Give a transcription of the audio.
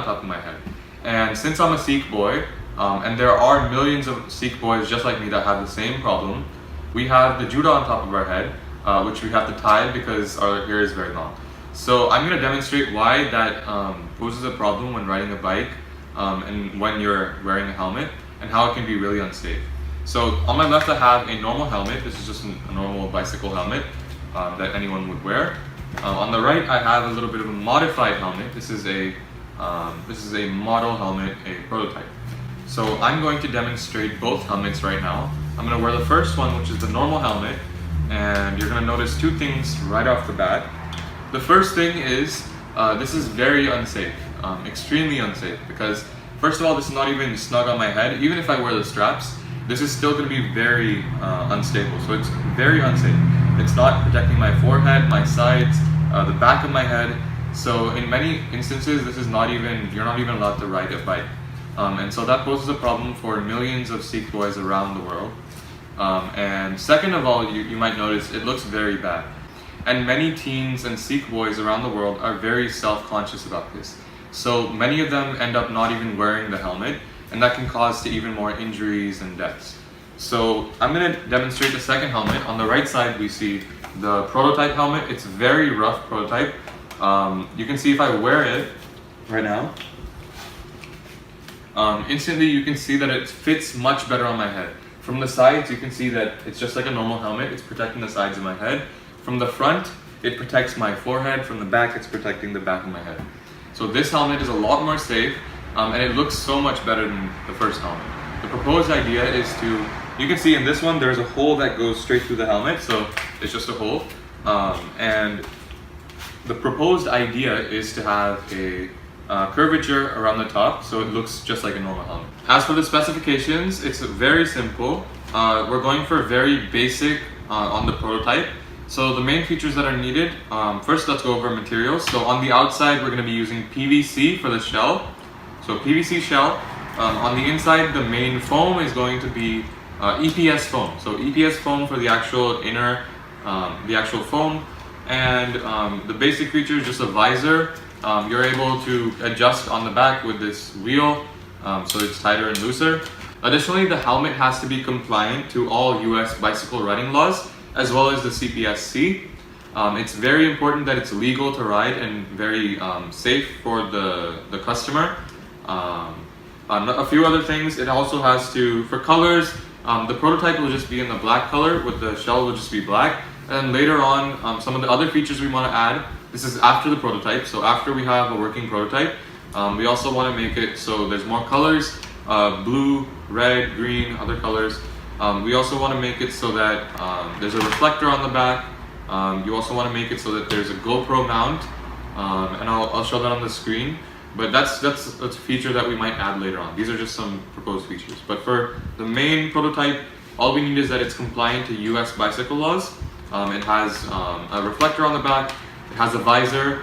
top of my head. And since I'm a Sikh boy, and there are millions of Sikh boys just like me that have the same problem, we have the juda on top of our head, which we have to tie because our hair is very long. So I'm going to demonstrate why that poses a problem when riding a bike and when you're wearing a helmet, and how it can be really unsafe. So on my left I have a normal helmet. This is just a normal bicycle helmet that anyone would wear. On the right I have a little bit of a modified helmet. This is a model helmet, a prototype. So I'm going to demonstrate both helmets right now. I'm going to wear the first one, which is the normal helmet, and you're going to notice two things right off the bat. The first thing is this is very unsafe, extremely unsafe, because first of all, this is not even snug on my head. Even if I wear the straps, this is still going to be very unstable. So it's very unsafe. It's not protecting my forehead, my sides, the back of my head. So in many instances, this is not even, you're not even allowed to ride a bike. And so that poses a problem for millions of Sikh boys around the world. And second of all, you might notice it looks very bad. And many teens and Sikh boys around the world are very self-conscious about this. So many of them end up not even wearing the helmet, and that can cause to even more injuries and deaths. So I'm going to demonstrate the second helmet. On the right side we see the prototype helmet. It's a very rough prototype. You can see if I wear it right now, instantly you can see that it fits much better on my head. From the sides you can see that it's just like a normal helmet. It's protecting the sides of my head. From the front it protects my forehead. From the back it's protecting the back of my head. So this helmet is a lot more safe, and it looks so much better than the first helmet. The proposed idea is to, you can see in this one there's a hole that goes straight through the helmet, so it's just a hole. And the proposed idea is to have a curvature around the top, so it looks just like a normal helmet. As for the specifications, it's very simple. We're going for very basic on the prototype. So the main features that are needed, first let's go over materials. So on the outside we're going to be using PVC for the shell. So PVC shell. On the inside the main foam is going to be EPS foam. So EPS foam for the actual inner, the actual foam. And the basic feature is just a visor. You're able to adjust on the back with this wheel, so it's tighter and looser. Additionally, the helmet has to be compliant to all US bicycle riding laws, as well as the CPSC. It's very important that it's legal to ride and very safe for the customer. A few other things, it also has to, for colors, the prototype will just be in the black color, with the shell will just be black. And later on, some of the other features we want to add, this is after the prototype, so after we have a working prototype, we also want to make it so there's more colors, blue, red, green, other colors. We also want to make it so that there's a reflector on the back. You also want to make it so that there's a GoPro mount, and I'll show that on the screen. But that's a feature that we might add later on. These are just some proposed features. But for the main prototype, all we need is that it's compliant to US bicycle laws. It has a reflector on the back. It has a visor.